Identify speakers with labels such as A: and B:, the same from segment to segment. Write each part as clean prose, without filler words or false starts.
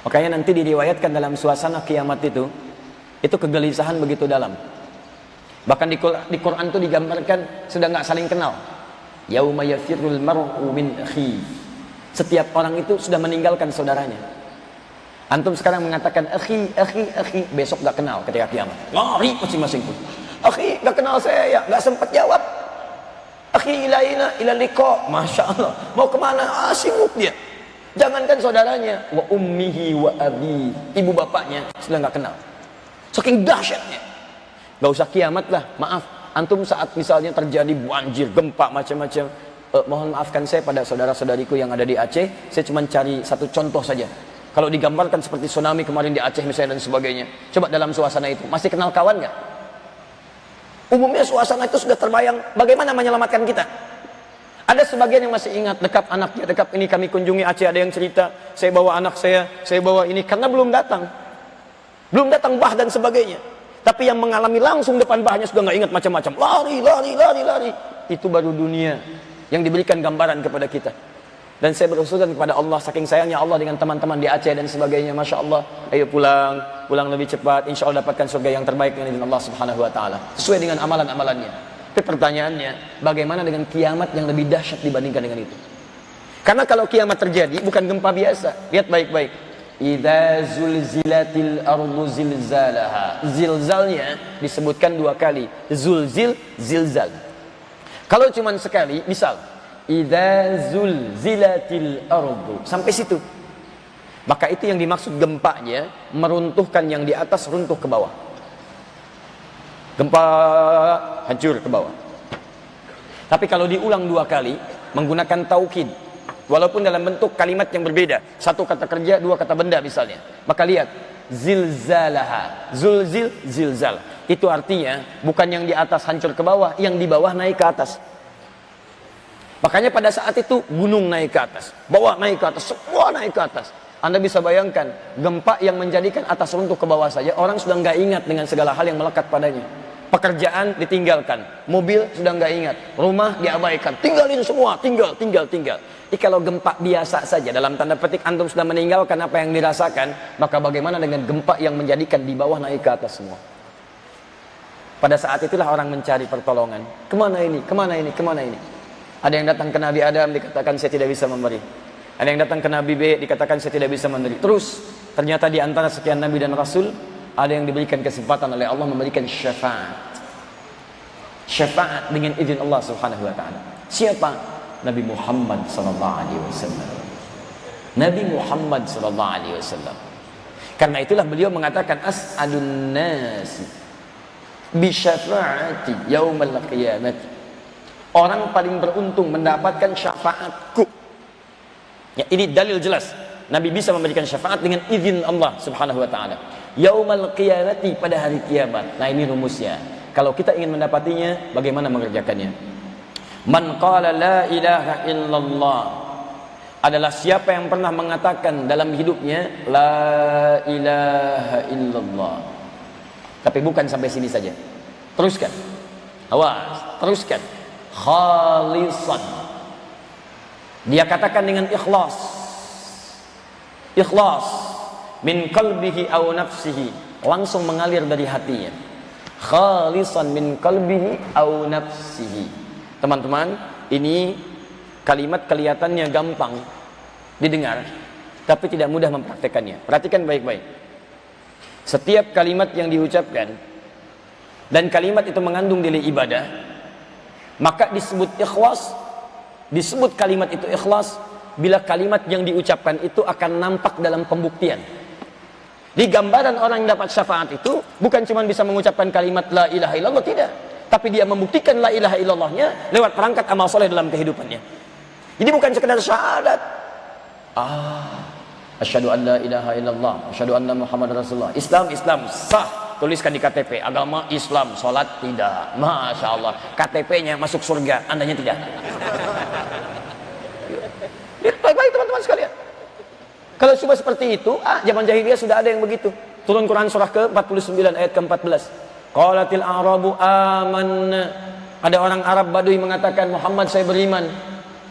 A: Makanya nanti diriwayatkan dalam suasana kiamat itu kegelisahan begitu dalam. Bahkan di Quran itu digambarkan sudah nggak saling kenal. Yauma yafirrul mar'u min akhi. Setiap orang itu sudah meninggalkan saudaranya. Antum sekarang mengatakan akhi, besok nggak kenal ketika kiamat. Lari masing-masing pun. Akhi, nggak kenal saya ya, nggak sempat jawab. Akhi ilaina ila liqa. Masya Allah. Mau kemana? Sibuk dia. Jangankan saudaranya, wa ummihi wa abi, ibu bapaknya sudah nggak kenal. Saking dahsyatnya. Nggak usah kiamat lah, maaf. Antum saat misalnya terjadi banjir, gempa macam-macam, mohon maafkan saya pada saudara-saudariku yang ada di Aceh. Saya cuma cari satu contoh saja. Kalau digambarkan seperti tsunami kemarin di Aceh misalnya dan sebagainya, coba dalam suasana itu masih kenal kawan nggak? Umumnya suasana itu sudah terbayang bagaimana menyelamatkan kita. Ada sebagian yang masih ingat dekat anaknya, dekat ini kami kunjungi Aceh, ada yang cerita, saya bawa anak saya bawa ini karena belum datang bah dan sebagainya. Tapi yang mengalami langsung depan bahnya sudah nggak ingat macam-macam, lari. Itu baru dunia yang diberikan gambaran kepada kita. Dan saya berusulkan kepada Allah, saking sayangnya Allah dengan teman-teman di Aceh dan sebagainya, masya Allah, ayo pulang lebih cepat, insya Allah dapatkan surga yang terbaik dengan Allah Subhanahu Wa Taala, sesuai dengan amalan-amalannya. Tapi pertanyaannya, bagaimana dengan kiamat yang lebih dahsyat dibandingkan dengan itu? Karena kalau kiamat terjadi, bukan gempa biasa. Lihat baik-baik. Idza zulzilatil ardu zilzalaha. Zilzalnya disebutkan 2 kali. Zulzil, zilzal. Kalau cuma sekali, misal idza zulzilatil ardu, sampai situ. Maka itu yang dimaksud gempanya, meruntuhkan yang di atas runtuh ke bawah. Gempa hancur ke bawah. Tapi kalau diulang 2 kali menggunakan taukid, walaupun dalam bentuk kalimat yang berbeda, 1 kata kerja, 2 kata benda misalnya, maka lihat zilzalaha, zulzil, zilzal. Itu artinya bukan yang di atas hancur ke bawah, yang di bawah naik ke atas. Makanya pada saat itu gunung naik ke atas, bawah naik ke atas, semua naik ke atas. Anda bisa bayangkan gempa yang menjadikan atas runtuh ke bawah saja, orang sudah nggak ingat dengan segala hal yang melekat padanya. Pekerjaan ditinggalkan, mobil sudah nggak ingat, rumah diabaikan, tinggalin semua, tinggal. Jadi kalau gempa biasa saja, dalam tanda petik antum sudah meninggalkan apa yang dirasakan, maka bagaimana dengan gempa yang menjadikan di bawah naik ke atas semua? Pada saat itulah orang mencari pertolongan. Kemana ini? Ada yang datang ke Nabi Adam, dikatakan saya tidak bisa memberi. Ada yang datang ke Nabi B, dikatakan saya tidak bisa memberi. Terus ternyata di antara sekian Nabi dan Rasul, ada yang diberikan kesempatan oleh Allah memberikan syafaat. Syafaat dengan izin Allah Subhanahu Wa Taala. Siapa? Nabi Muhammad sallallahu alaihi wasallam. Nabi Muhammad sallallahu alaihi wasallam. Karena itulah beliau mengatakan as'adun nasi bi syafaati yaumil qiyamah. Orang paling beruntung mendapatkan syafaatku. Ya, ini dalil jelas. Nabi bisa memberikan syafaat dengan izin Allah Subhanahu Wa Taala. Yaumal qiyamati, pada hari kiamat. Nah, ini rumusnya. Kalau kita ingin mendapatinya, bagaimana mengerjakannya? Man qala la ilaha illallah, adalah siapa yang pernah mengatakan dalam hidupnya la ilaha illallah. Tapi bukan sampai sini saja. Teruskan. Awas, teruskan. Khalisan. Dia katakan dengan ikhlas. Ikhlas min qalbihi aw nafsihi, langsung mengalir dari hatinya. Khalisan min qalbihi aw nafsihi. Teman-teman, ini kalimat kelihatannya gampang didengar, tapi tidak mudah mempraktekannya. Perhatikan baik-baik. Setiap kalimat yang diucapkan dan kalimat itu mengandung nilai ibadah, maka disebut ikhlas. Disebut kalimat itu ikhlas bila kalimat yang diucapkan itu akan nampak dalam pembuktian. Di gambaran orang yang dapat syafaat itu bukan cuma bisa mengucapkan kalimat la ilaha illallah, tidak, tapi dia membuktikan la ilaha illallahnya lewat perangkat amal soleh dalam kehidupannya. Jadi bukan sekedar syahadat, asyhadu an la ilaha illallah, asyhadu anna Muhammad Rasulullah, Islam sah, tuliskan di KTP, agama Islam, sholat tidak, Masya Allah, KTP-nya masuk surga, andanya tidak. Baik-baik teman-teman sekalian. Kalau cuma seperti itu, zaman jahiliyah sudah ada yang begitu. Turun Quran surah ke-49 ayat ke-14. Qalatil a'rabu amanna. Ada orang Arab Badui mengatakan, Muhammad saya beriman.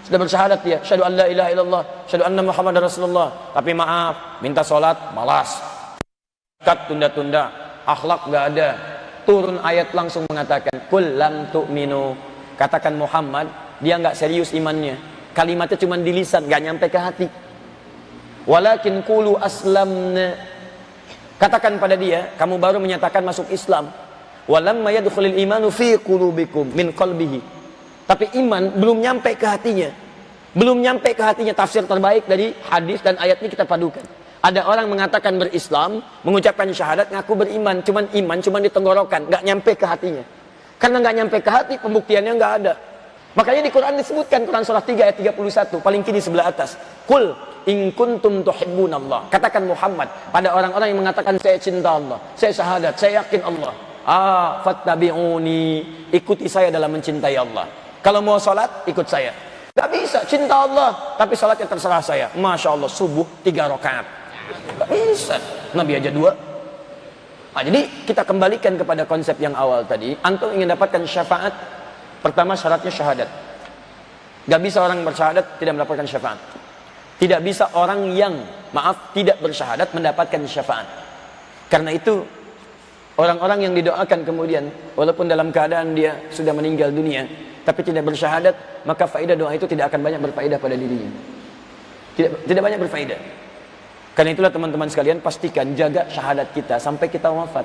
A: Sudah bersyahadat dia, syahadu an la ilaha illallah, syahadu anna Muhammadar Rasulullah. Tapi maaf, minta sholat, malas. Zakat tunda-tunda, akhlak nggak ada. Turun ayat langsung mengatakan, kul lam tu'minu. Katakan Muhammad, dia nggak serius imannya. Kalimatnya cuma di lisan, nggak nyampe ke hati. Walakin qulu aslamna. Katakan pada dia, kamu baru menyatakan masuk Islam. Walamma yadkhulul imanu fi qulubikum min qalbihi. Tapi iman belum nyampe ke hatinya. Belum nyampe ke hatinya. Tafsir terbaik dari hadis dan ayat ini kita padukan. Ada orang mengatakan berislam, mengucapkan syahadat, ngaku beriman. Cuman di tenggorokan, nggak nyampe ke hatinya. Karena nggak nyampe ke hati, pembuktiannya nggak ada. Makanya di Quran disebutkan, Quran surah 3 ayat 31, paling kiri sebelah atas. Qul in kuntum tuhibbunallah. Katakan Muhammad pada orang-orang yang mengatakan saya cinta Allah, saya syahadat, saya yakin Allah. Fattabi'uni, ikuti saya dalam mencintai Allah. Kalau mau sholat, ikut saya. Gak bisa, cinta Allah, tapi sholatnya terserah saya. Masya Allah, subuh 3 rakaat. Gak bisa, Nabi aja 2. Nah, jadi kita kembalikan kepada konsep yang awal tadi. Antum ingin dapatkan syafaat, pertama syaratnya syahadat. Gak bisa orang bersyahadat tidak mendapatkan syafaat. Tidak bisa orang yang, tidak bersyahadat mendapatkan syafaat. Karena itu, orang-orang yang didoakan kemudian, walaupun dalam keadaan dia sudah meninggal dunia, tapi tidak bersyahadat, maka faedah doa itu tidak akan banyak berfaedah pada dirinya. Tidak banyak berfaedah. Karena itulah teman-teman sekalian, pastikan jaga syahadat kita sampai kita wafat.